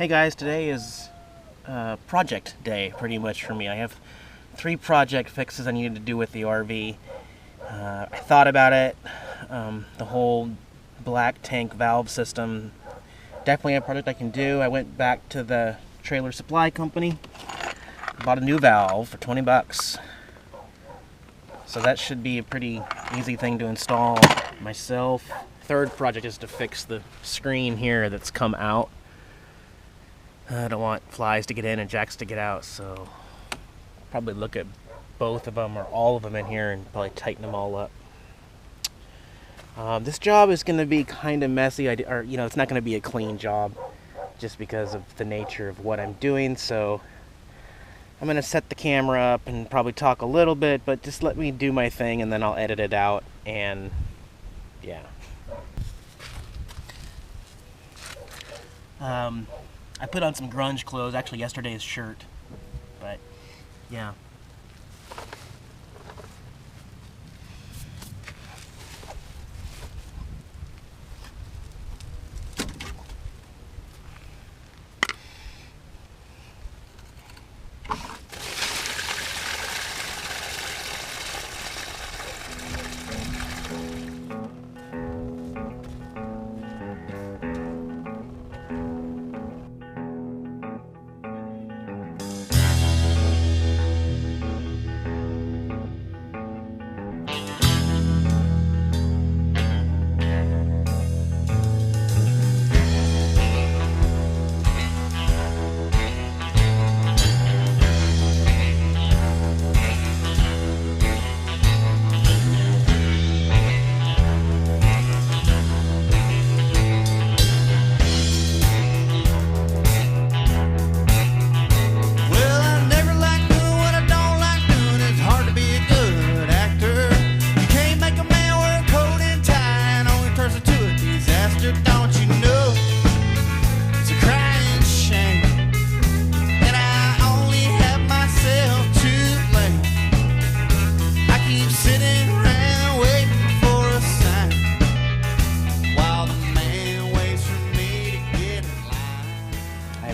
Hey guys, today is project day pretty much for me. I have 3 project fixes I needed to do with the RV. I thought about it. The whole black tank valve system, definitely a project I can do. I went back to the trailer supply company, bought a new valve for 20 bucks. So that should be a pretty easy thing to install myself. Third project is to fix the screen here that's come out. I don't want flies to get in and jacks to get out, so probably look at both of them or all of them in here and probably tighten them all up. This job is going to be kind of messy, it's not going to be a clean job just because of the nature of what I'm doing, so I'm going to set the camera up and probably talk a little bit, but just let me do my thing and then I'll edit it out, and yeah. I put on some grunge clothes, actually yesterday's shirt, but yeah.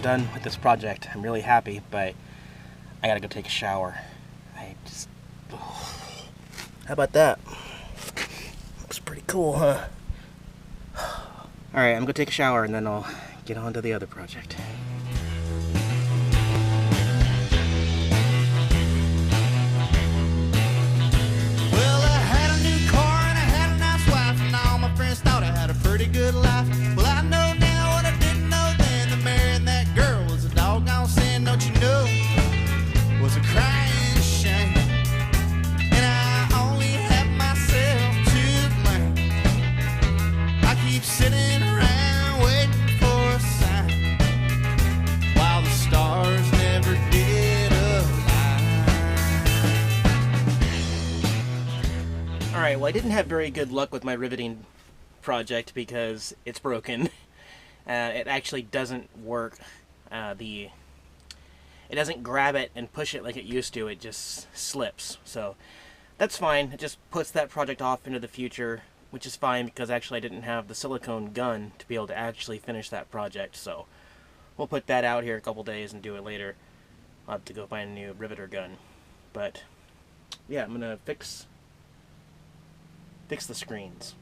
Done with this project. I'm really happy, but I gotta go take a shower. How about that? Looks pretty cool, huh? Alright, I'm gonna take a shower and then I'll get on to the other project. Well, I had a new car and I had a nice wife, and all my friends thought I had a pretty good life. Well, I know now what I didn't know then, that marrying that girl was a doggone sin, don't you know? Was a crying shame, and I only have myself to blame. I keep sitting around waiting for a sign, while the stars never did align. Alright, well I didn't have very good luck with my riveting project because it's broken. It actually doesn't work. It doesn't grab it and push it like it used to. It just slips. So that's fine. It just puts that project off into the future, which is fine because actually I didn't have the silicone gun to be able to actually finish that project. So we'll put that out here a couple days and do it later. I'll have to go find a new riveter gun. But yeah, I'm gonna fix the screens.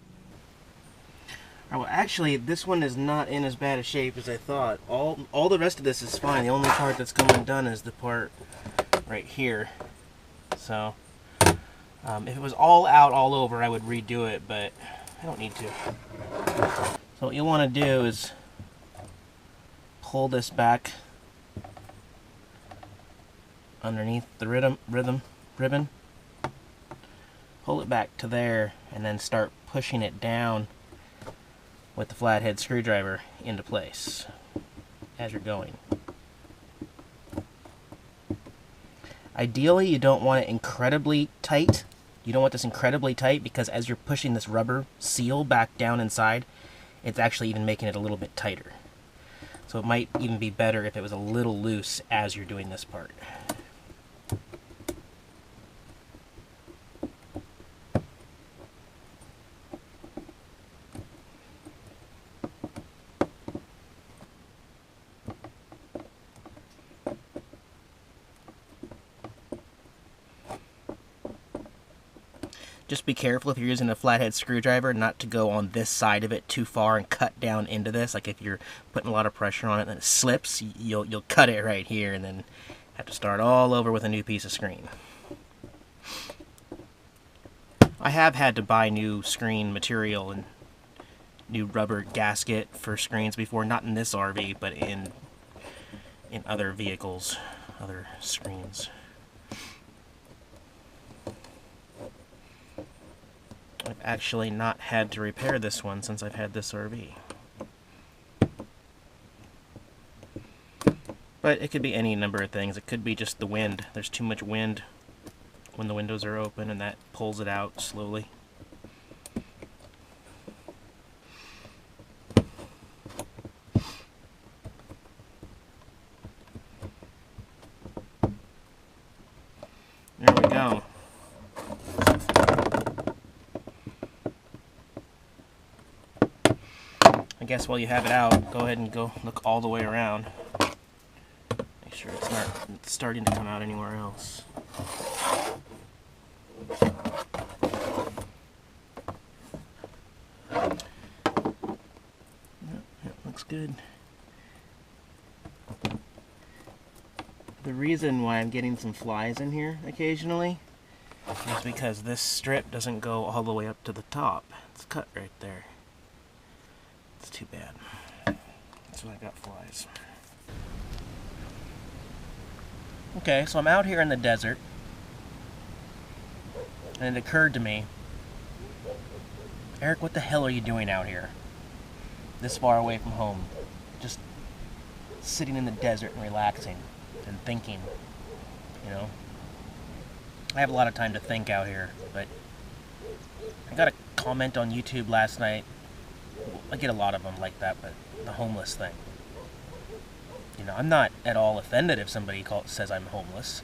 Well, actually, this one is not in as bad a shape as I thought. All the rest of this is fine. The only part that's come undone is the part right here. So, if it was all out all over, I would redo it, but I don't need to. So what you'll want to do is pull this back underneath the ribbon. Pull it back to there, and then start pushing it down with the flathead screwdriver into place as you're going. Ideally, you don't want it incredibly tight. You don't want this incredibly tight because as you're pushing this rubber seal back down inside, it's actually even making it a little bit tighter. So it might even be better if it was a little loose as you're doing this part. Just be careful if you're using a flathead screwdriver not to go on this side of it too far and cut down into this. Like if you're putting a lot of pressure on it and it slips, you'll cut it right here and then have to start all over with a new piece of screen. I have had to buy new screen material and new rubber gasket for screens before, not in this RV, but in other vehicles, other screens. I've actually not had to repair this one since I've had this RV. But it could be any number of things. It could be just the wind. There's too much wind when the windows are open and that pulls it out slowly. There we go. I guess while you have it out, go ahead and go look all the way around. Make sure it's not starting to come out anywhere else. Yep, looks good. The reason why I'm getting some flies in here occasionally is because this strip doesn't go all the way up to the top. It's cut right there. It's too bad. That's why I got flies. Okay, so I'm out here in the desert, and it occurred to me, Eric, what the hell are you doing out here? This far away from home. Just sitting in the desert and relaxing and thinking, you know? I have a lot of time to think out here, but I got a comment on YouTube last night. I get a lot of them like that, but the homeless thing. You know, I'm not at all offended if somebody says I'm homeless.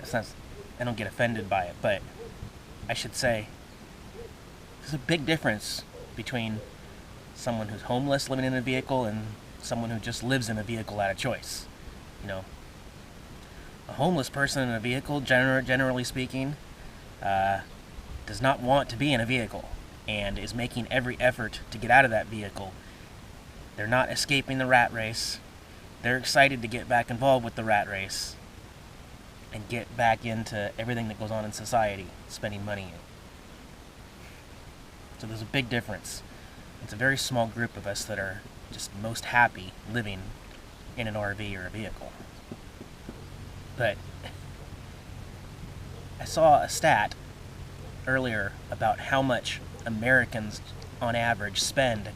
I don't get offended by it, but I should say there's a big difference between someone who's homeless living in a vehicle and someone who just lives in a vehicle out of choice. You know, a homeless person in a vehicle, generally speaking, does not want to be in a vehicle and is making every effort to get out of that vehicle. They're not escaping the rat race. They're excited to get back involved with the rat race and get back into everything that goes on in society, spending money in. So there's a big difference. It's a very small group of us that are just most happy living in an RV or a vehicle. But I saw a stat earlier about how much Americans on average spend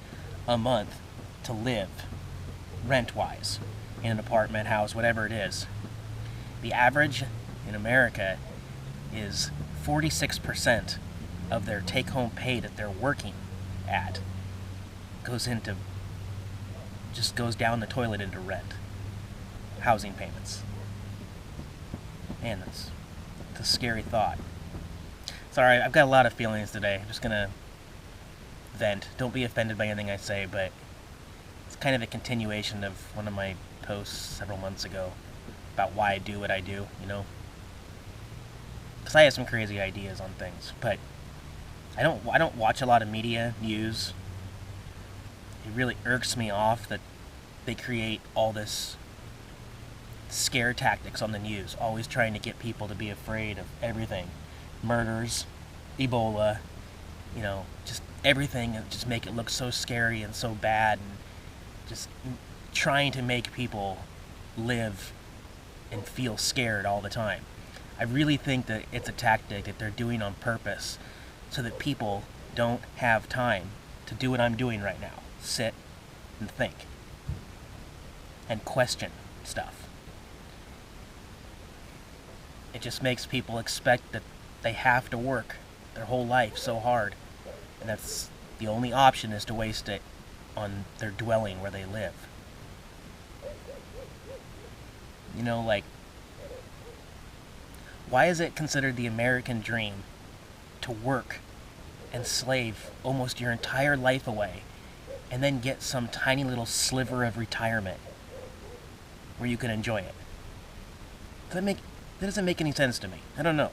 a month to live rent-wise in an apartment, house, whatever it is. The average in America is 46% of their take-home pay that they're working at goes down the toilet into rent, housing payments. Man, it's a scary thought. Sorry, I've got a lot of feelings today. I'm just gonna vent. Don't be offended by anything I say, but it's kind of a continuation of one of my posts several months ago about why I do what I do, you know? Because I have some crazy ideas on things, but I don't watch a lot of media, news. It really irks me off that they create all this scare tactics on the news, always trying to get people to be afraid of everything. Murders, Ebola, you know, just everything, and just make it look so scary and so bad, and just trying to make people live and feel scared all the time. I really think that it's a tactic that they're doing on purpose so that people don't have time to do what I'm doing right now. Sit and think and question stuff. It just makes people expect that they have to work their whole life so hard, and that's the only option, is to waste it on their dwelling where they live. You know, like, why is it considered the American dream to work and slave almost your entire life away and then get some tiny little sliver of retirement where you can enjoy it? That doesn't make any sense to me. I don't know.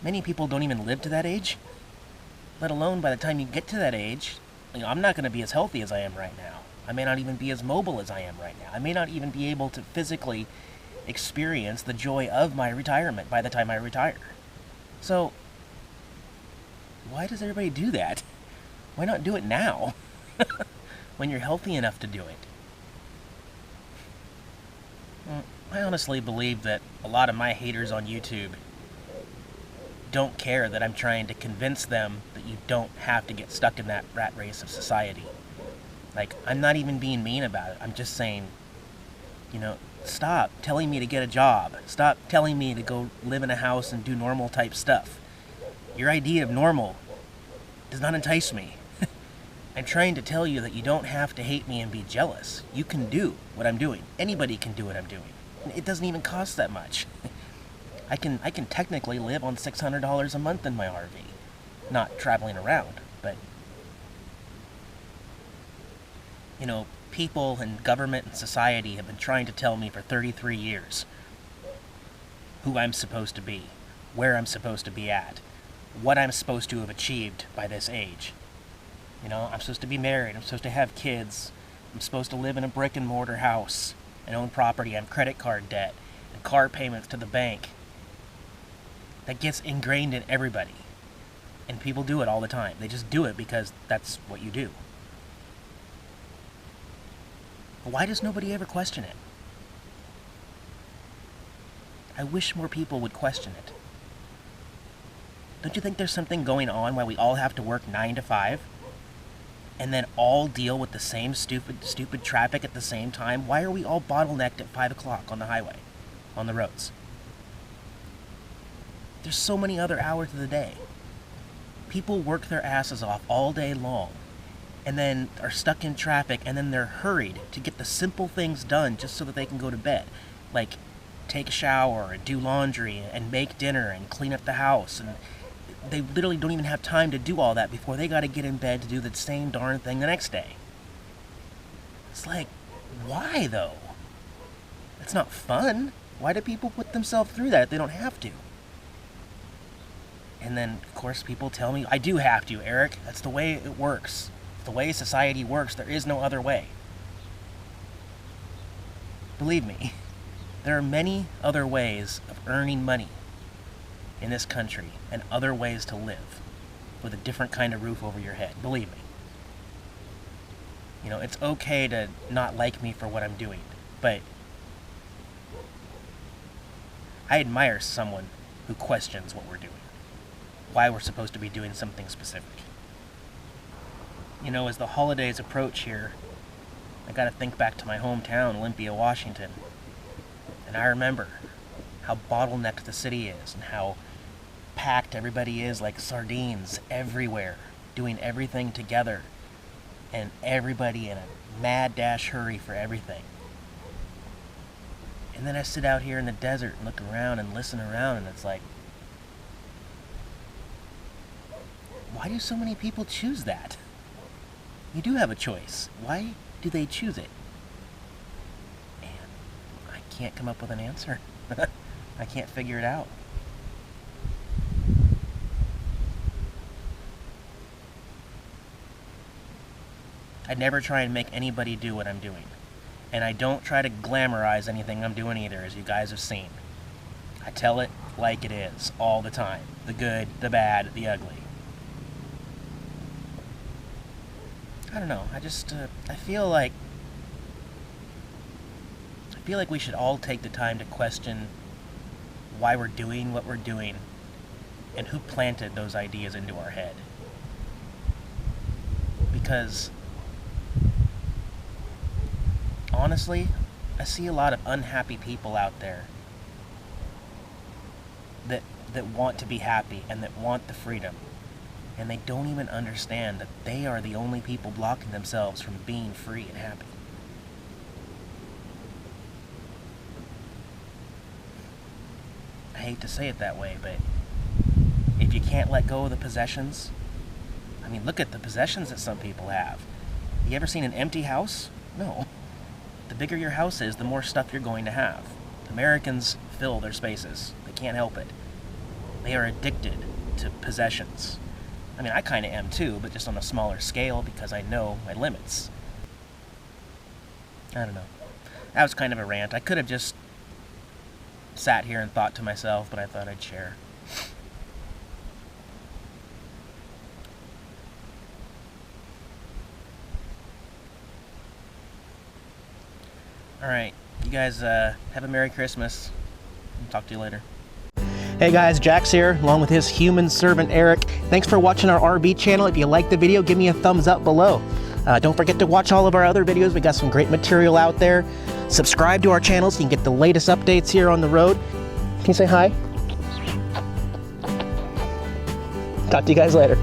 Many people don't even live to that age, let alone by the time you get to that age. I'm not going to be as healthy as I am right now. I may not even be as mobile as I am right now. I may not even be able to physically experience the joy of my retirement by the time I retire. So, why does everybody do that? Why not do it now? When you're healthy enough to do it? I honestly believe that a lot of my haters on YouTube don't care that I'm trying to convince them that you don't have to get stuck in that rat race of society. Like, I'm not even being mean about it. I'm just saying, stop telling me to get a job. Stop telling me to go live in a house and do normal type stuff. Your idea of normal does not entice me. I'm trying to tell you that you don't have to hate me and be jealous. You can do what I'm doing. Anybody can do what I'm doing. It doesn't even cost that much. I can technically live on $600 a month in my RV. Not traveling around, but people and government and society have been trying to tell me for 33 years who I'm supposed to be, where I'm supposed to be at, what I'm supposed to have achieved by this age. I'm supposed to be married, I'm supposed to have kids, I'm supposed to live in a brick and mortar house and own property, have credit card debt, and car payments to the bank. That gets ingrained in everybody. And people do it all the time. They just do it because that's what you do. Why does nobody ever question it? I wish more people would question it. Don't you think there's something going on why we all have to work 9 to 5? And then all deal with the same stupid traffic at the same time? Why are we all bottlenecked at 5 o'clock on the highway, on the roads? There's so many other hours of the day. People work their asses off all day long, and then are stuck in traffic, and then they're hurried to get the simple things done just so that they can go to bed. Like, take a shower, and do laundry, and make dinner, and clean up the house, and they literally don't even have time to do all that before they gotta get in bed to do the same darn thing the next day. It's like, why though? It's not fun. Why do people put themselves through that if they don't have to? And then, of course, people tell me, I do have to, Eric. That's the way it works. The way society works, there is no other way. Believe me, there are many other ways of earning money in this country and other ways to live with a different kind of roof over your head. Believe me. It's okay to not like me for what I'm doing, but I admire someone who questions what we're doing. Why we're supposed to be doing something specific. As the holidays approach here, I gotta think back to my hometown, Olympia, Washington. And I remember how bottlenecked the city is and how packed everybody is like sardines everywhere, doing everything together, and everybody in a mad dash hurry for everything. And then I sit out here in the desert and look around and listen around, and it's like, why do so many people choose that? You do have a choice. Why do they choose it? And I can't come up with an answer. I can't figure it out. I never try and make anybody do what I'm doing. And I don't try to glamorize anything I'm doing either, as you guys have seen. I tell it like it is, all the time. The good, the bad, the ugly. I don't know, I feel like we should all take the time to question why we're doing what we're doing and who planted those ideas into our head. Because, honestly, I see a lot of unhappy people out there that want to be happy and that want the freedom. And they don't even understand that they are the only people blocking themselves from being free and happy. I hate to say it that way, but if you can't let go of the possessions, look at the possessions that some people have. You ever seen an empty house? No. The bigger your house is, the more stuff you're going to have. Americans fill their spaces. They can't help it. they are addicted to possessions. I mean, I kind of am too, but just on a smaller scale because I know my limits. I don't know. That was kind of a rant. I could have just sat here and thought to myself, but I thought I'd share. Alright, you guys have a Merry Christmas. I'll talk to you later. Hey guys, Jax here, along with his human servant Eric. Thanks for watching our RV channel. If you liked the video, give me a thumbs up below. Don't forget to watch all of our other videos. We got some great material out there. Subscribe to our channel so you can get the latest updates here on the road. Can you say hi? Talk to you guys later.